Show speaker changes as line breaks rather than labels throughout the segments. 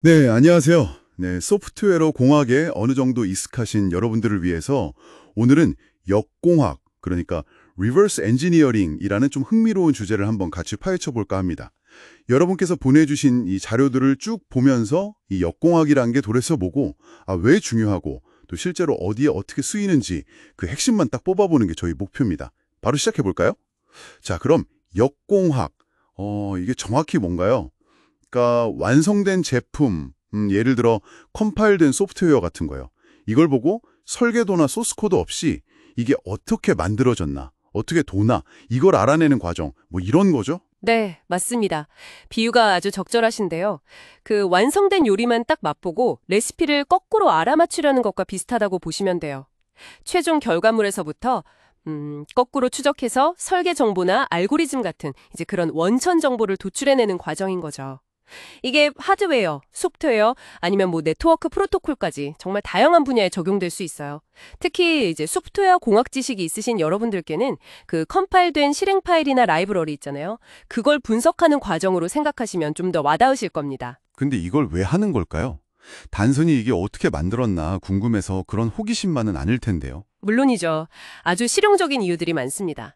네, 안녕하세요. 네, 소프트웨어 공학에 어느 정도 익숙하신 여러분들을 위해서 오늘은 역공학, 그러니까 리버스 엔지니어링이라는 좀 흥미로운 주제를 한번 같이 파헤쳐 볼까 합니다. 여러분께서 보내주신 이 자료들을 쭉 보면서 이 역공학이라는 게 도대체 뭐고, 왜 중요하고, 또 실제로 어디에 어떻게 쓰이는지 그 핵심만 딱 뽑아보는 게 저희 목표입니다. 바로 시작해 볼까요? 자, 그럼 역공학, 이게 정확히 뭔가요? 그러니까 완성된 제품, 예를 들어 컴파일된 소프트웨어 같은 거요. 이걸 보고 설계도나 소스 코드 없이 이게 어떻게 만들어졌나, 어떻게 도나, 이걸 알아내는 과정, 뭐 이런 거죠?
네, 맞습니다. 비유가 아주 적절하신데요. 그 완성된 요리만 딱 맛보고 레시피를 거꾸로 알아맞추려는 것과 비슷하다고 보시면 돼요. 최종 결과물에서부터 거꾸로 추적해서 설계 정보나 알고리즘 같은 이제 그런 원천 정보를 도출해내는 과정인 거죠. 이게 하드웨어, 소프트웨어, 아니면 뭐 네트워크 프로토콜까지 정말 다양한 분야에 적용될 수 있어요. 특히 이제 소프트웨어 공학 지식이 있으신 여러분들께는 그 컴파일된 실행 파일이나 라이브러리 있잖아요. 그걸 분석하는 과정으로 생각하시면 좀 더 와닿으실 겁니다.
근데 이걸 왜 하는 걸까요? 단순히 이게 어떻게 만들었나 궁금해서 그런 호기심만은 아닐 텐데요.
물론이죠. 아주 실용적인 이유들이 많습니다.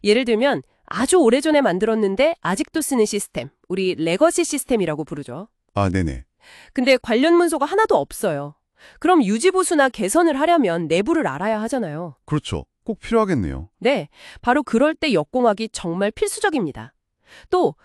예를 들면 아주 오래전에 만들었는데 아직도 쓰는 시스템, 우리 레거시 시스템이라고 부르죠.
아, 네네.
근데 관련 문서가 하나도 없어요. 그럼 유지보수나 개선을 하려면 내부를 알아야 하잖아요.
그렇죠. 꼭 필요하겠네요.
네, 바로 그럴 때 역공학이 정말 필수적입니다. 또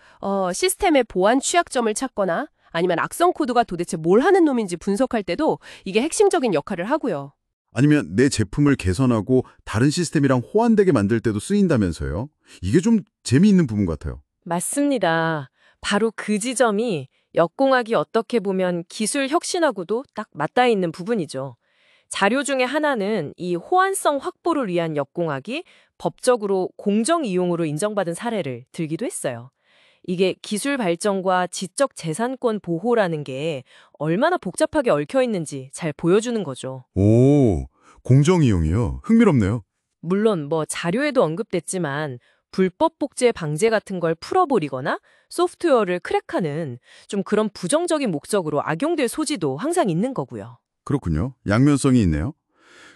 시스템의 보안 취약점을 찾거나 아니면 악성 코드가 도대체 뭘 하는 놈인지 분석할 때도 이게 핵심적인 역할을 하고요.
아니면 내 제품을 개선하고 다른 시스템이랑 호환되게 만들 때도 쓰인다면서요? 이게 좀 재미있는 부분 같아요.
맞습니다. 바로 그 지점이 역공학이 어떻게 보면 기술 혁신하고도 딱 맞닿아 있는 부분이죠. 자료 중에 하나는 이 호환성 확보를 위한 역공학이 법적으로 공정 이용으로 인정받은 사례를 들기도 했어요. 이게 기술 발전과 지적 재산권 보호라는 게 얼마나 복잡하게 얽혀 있는지 잘 보여주는 거죠.
오, 공정이용이요. 흥미롭네요.
물론 뭐 자료에도 언급됐지만 불법 복제 방제 같은 걸 풀어버리거나 소프트웨어를 크랙하는 좀 그런 부정적인 목적으로 악용될 소지도 항상 있는 거고요.
그렇군요. 양면성이 있네요.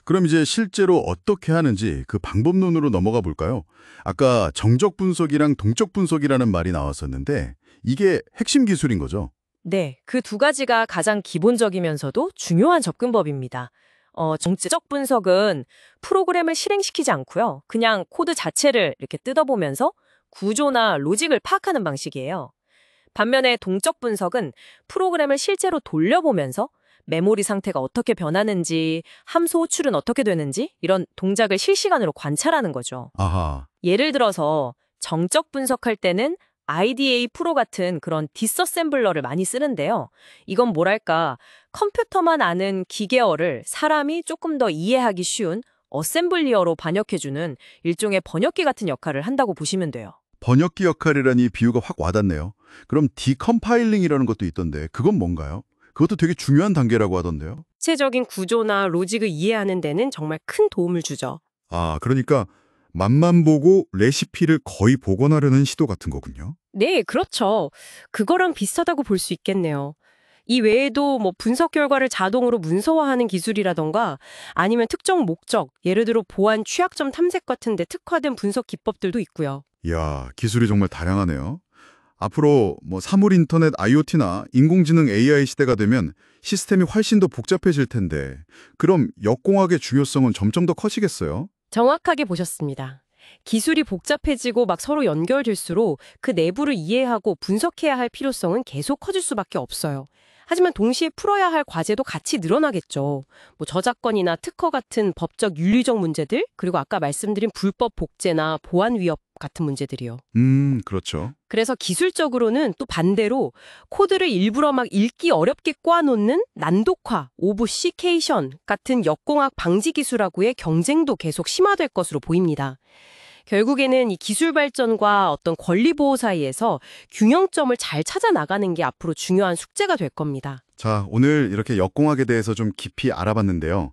그럼 이제 실제로 어떻게 하는지 그 방법론으로 넘어가 볼까요? 아까 정적 분석이랑 동적 분석이라는 말이 나왔었는데 이게 핵심 기술인 거죠?
네, 그 두 가지가 가장 기본적이면서도 중요한 접근법입니다. 정치적 분석은 프로그램을 실행시키지 않고요. 그냥 코드 자체를 이렇게 뜯어보면서 구조나 로직을 파악하는 방식이에요. 반면에 동적 분석은 프로그램을 실제로 돌려보면서 메모리 상태가 어떻게 변하는지, 함수 호출은 어떻게 되는지 이런 동작을 실시간으로 관찰하는 거죠.
아하.
예를 들어서 정적 분석할 때는 IDA 프로 같은 그런 디서셈블러를 많이 쓰는데요. 이건 뭐랄까, 컴퓨터만 아는 기계어를 사람이 조금 더 이해하기 쉬운 어셈블리어로 번역해주는 일종의 번역기 같은 역할을 한다고 보시면 돼요.
번역기 역할이라니 비유가 확 와닿네요. 그럼 디컴파일링이라는 것도 있던데 그건 뭔가요? 그것도 되게 중요한 단계라고 하던데요.
구체적인 구조나 로직을 이해하는 데는 정말 큰 도움을 주죠.
아, 그러니까 맛만 보고 레시피를 거의 복원하려는 시도 같은 거군요.
네, 그렇죠. 그거랑 비슷하다고 볼 수 있겠네요. 이 외에도 뭐 분석 결과를 자동으로 문서화하는 기술이라던가 아니면 특정 목적, 예를 들어 보안 취약점 탐색 같은 데 특화된 분석 기법들도 있고요.
이야, 기술이 정말 다양하네요. 앞으로 뭐 사물 인터넷 IoT나 인공지능 AI 시대가 되면 시스템이 훨씬 더 복잡해질 텐데 그럼 역공학의 중요성은 점점 더 커지겠어요?
정확하게 보셨습니다. 기술이 복잡해지고 막 서로 연결될수록 그 내부를 이해하고 분석해야 할 필요성은 계속 커질 수밖에 없어요. 하지만 동시에 풀어야 할 과제도 같이 늘어나겠죠. 뭐 저작권이나 특허 같은 법적 윤리적 문제들, 그리고 아까 말씀드린 불법 복제나 보안 위협 같은 문제들이요.
그렇죠.
그래서 기술적으로는 또 반대로 코드를 일부러 막 읽기 어렵게 꼬아놓는 난독화, 오브시케이션 같은 역공학 방지 기술하고의 경쟁도 계속 심화될 것으로 보입니다. 결국에는 이 기술 발전과 어떤 권리 보호 사이에서 균형점을 잘 찾아 나가는 게 앞으로 중요한 숙제가 될 겁니다.
자, 오늘 이렇게 역공학에 대해서 좀 깊이 알아봤는데요.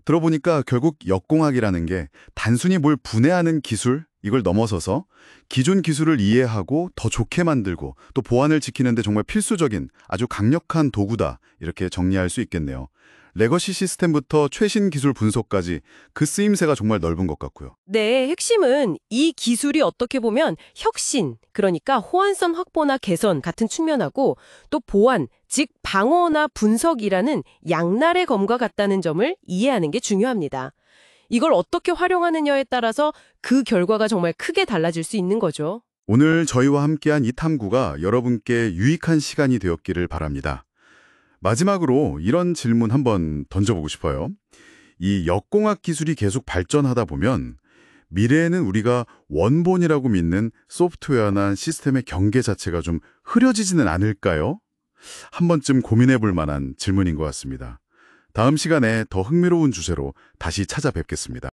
들어보니까 결국 역공학이라는 게 단순히 뭘 분해하는 기술, 이걸 넘어서서 기존 기술을 이해하고 더 좋게 만들고 또 보안을 지키는데 정말 필수적인 아주 강력한 도구다 이렇게 정리할 수 있겠네요. 레거시 시스템부터 최신 기술 분석까지 그 쓰임새가 정말 넓은 것 같고요.
네, 핵심은 이 기술이 어떻게 보면 혁신, 그러니까 호환성 확보나 개선 같은 측면하고 또 보안, 즉 방어나 분석이라는 양날의 검과 같다는 점을 이해하는 게 중요합니다. 이걸 어떻게 활용하느냐에 따라서 그 결과가 정말 크게 달라질 수 있는 거죠.
오늘 저희와 함께한 이 탐구가 여러분께 유익한 시간이 되었기를 바랍니다. 마지막으로 이런 질문 한번 던져보고 싶어요. 이 역공학 기술이 계속 발전하다 보면 미래에는 우리가 원본이라고 믿는 소프트웨어나 시스템의 경계 자체가 좀 흐려지지는 않을까요? 한 번쯤 고민해 볼 만한 질문인 것 같습니다. 다음 시간에 더 흥미로운 주제로 다시 찾아뵙겠습니다.